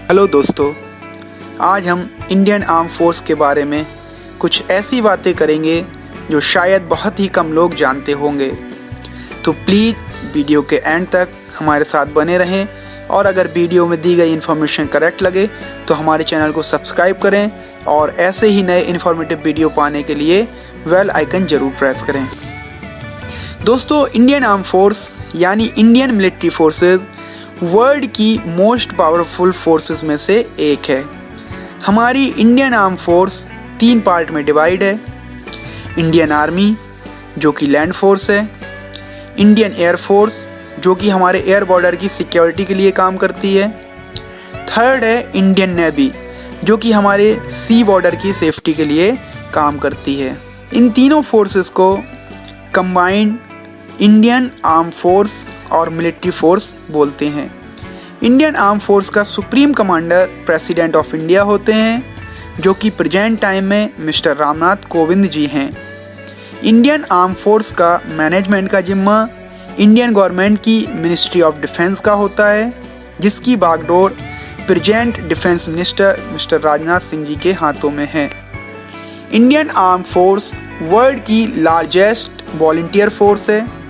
Hello दोस्तों, आज हम इंडियन आर्म फोर्स के बारे में कुछ ऐसी बातें करेंगे जो शायद बहुत ही कम लोग जानते होंगे। तो प्लीज़ वीडियो के एंड तक हमारे साथ बने रहें और अगर वीडियो में दी गई इन्फॉर्मेशन करेक्ट लगे तो हमारे चैनल को सब्सक्राइब करें और ऐसे ही नए इन्फॉर्मेटिव वीडियो पाने के लिए बेल आइकन ज़रूर प्रेस करें। दोस्तों, इंडियन आर्म फोर्स यानी इंडियन मिलिट्री फोर्सेस वर्ल्ड की मोस्ट पावरफुल फोर्सेस में से एक है। हमारी इंडियन आर्म फोर्स 3 पार्ट में डिवाइड है। इंडियन आर्मी जो कि लैंड फोर्स है, इंडियन एयर फोर्स जो कि हमारे एयर बॉर्डर की सिक्योरिटी के लिए काम करती है, थर्ड है इंडियन नेवी जो कि हमारे सी बॉर्डर की सेफ्टी के लिए काम करती है। इन तीनों फोर्सेस को कंबाइंड इंडियन आर्म फोर्स और मिलिट्री फोर्स बोलते हैं। इंडियन आर्म फोर्स का supreme commander president of India होते हैं जो कि प्रेजेंट टाइम में मिस्टर रामनाथ कोविंद जी हैं। इंडियन आर्म फोर्स का मैनेजमेंट का जिम्मा इंडियन गवर्नमेंट की मिनिस्ट्री ऑफ डिफेंस का होता है, जिसकी बागडोर present defence minister mister Rajnath Singh ji के हाथों में है। इंडियन आर्म फोर्स वर्ल्ड की लार्जेस्ट वॉलंटियर फोर्स है।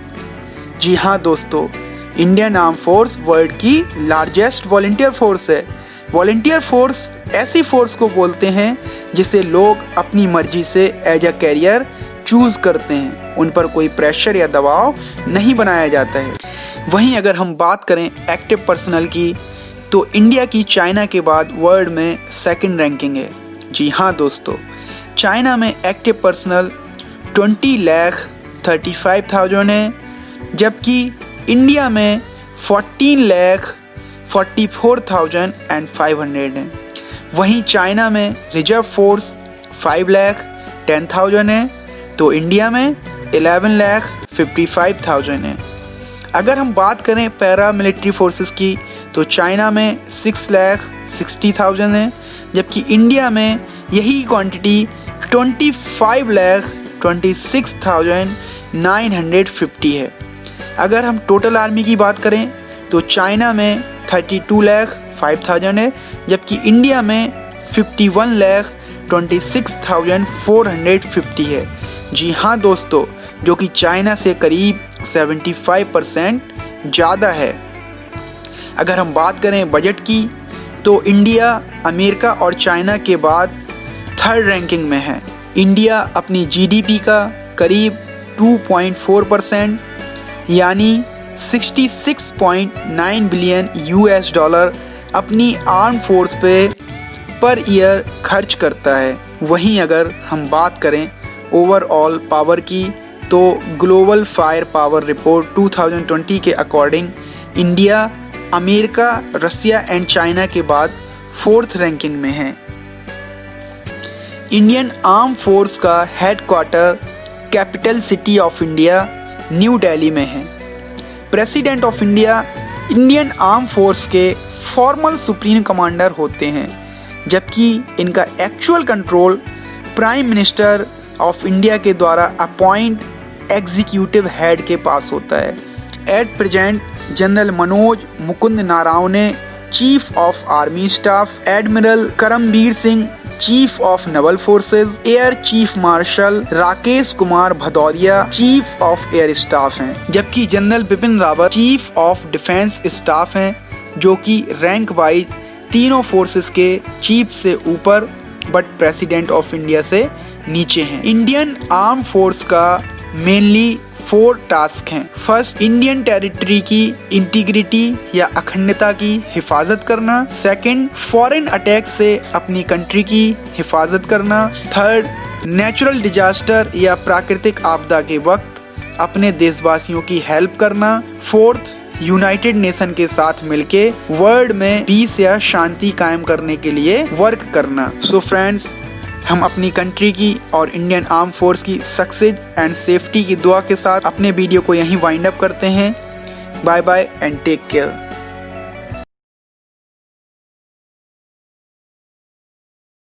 जी हाँ दोस्तों, इंडियन आर्म फोर्स वर्ल्ड की लार्जेस्ट वॉलंटियर फोर्स है। वॉलंटियर फोर्स ऐसी फोर्स को बोलते हैं जिसे लोग अपनी मर्जी से एज अ कैरियर चूज करते हैं, उन पर कोई प्रेशर या दबाव नहीं बनाया जाता है। वहीं अगर हम बात करें एक्टिव पर्सनल की तो इंडिया की चाइना के बाद वर्ल्ड में सेकंड रैंकिंग है। जी हाँ दोस्तों, चाइना में एक्टिव पर्सनल 20,35,000 है, जबकि इंडिया में 14,44,500 है। वहीं चाइना में रिजर्व फोर्स 5,10,000 है तो इंडिया में 11,55,000 है। अगर हम बात करें पैरा मिलिट्री फोर्सेस की तो चाइना में 6,60,000 है, जबकि इंडिया में यही क्वांटिटी 25,26,950 है। अगर हम टोटल आर्मी की बात करें तो चाइना में 32,05,000 है, जबकि इंडिया में 51,26,450 है। जी हाँ दोस्तों, जो कि चाइना से करीब 75% ज़्यादा है। अगर हम बात करें बजट की तो इंडिया अमेरिका और चाइना के बाद थर्ड रैंकिंग में है। इंडिया अपनी जीडीपी का करीब 2.4% यानी 66.9 बिलियन US$ अपनी आर्म फोर्स पे पर ईयर खर्च करता है। वहीं अगर हम बात करें ओवरऑल पावर की तो ग्लोबल फायर पावर रिपोर्ट 2020 के according India America, Russia and China के बाद 4th रैंकिंग में है। इंडियन आर्म फोर्स का headquarter capital city of India New Delhi में है। President of India Indian arm force के फॉर्मल सुप्रीम कमांडर होते हैं, जबकि इनका actual control prime minister of India के द्वारा अपॉइंट एग्जीक्यूटिव हेड के पास होता है। At present general Manoj Mukund Naravane chief of army staff, admiral Karambir Singh chief of naval forces, air chief marshal Rakesh Kumar Bhadauria chief of air staff हैं, जबकि general Bipin Rawat chief of defence staff हैं, जो कि रैंक वाइज तीनों फोर्सेस के चीफ से ऊपर बट प्रेसिडेंट ऑफ इंडिया से नीचे हैं। इंडियन आर्म फोर्स का मेनली 4 टास्क हैं। फर्स्ट, इंडियन टेरिटरी की इंटीग्रिटी या अखंडता की हिफाजत करना। सेकंड, फॉरेन अटैक से अपनी कंट्री की हिफाजत करना। थर्ड, नेचुरल डिजास्टर या प्राकृतिक आपदा के वक्त अपने देशवासियों की हेल्प करना। फोर्थ, यूनाइटेड नेशन के साथ मिलके वर्ल्ड में पीस या शांति कायम करने के लिए वर्क करना। सो फ्रेंड्स, हम अपनी कंट्री की और इंडियन आर्म फोर्स की सक्सेस एंड सेफ्टी की दुआ के साथ अपने वीडियो को यहीं वाइंड अप करते हैं। Bye bye and take care.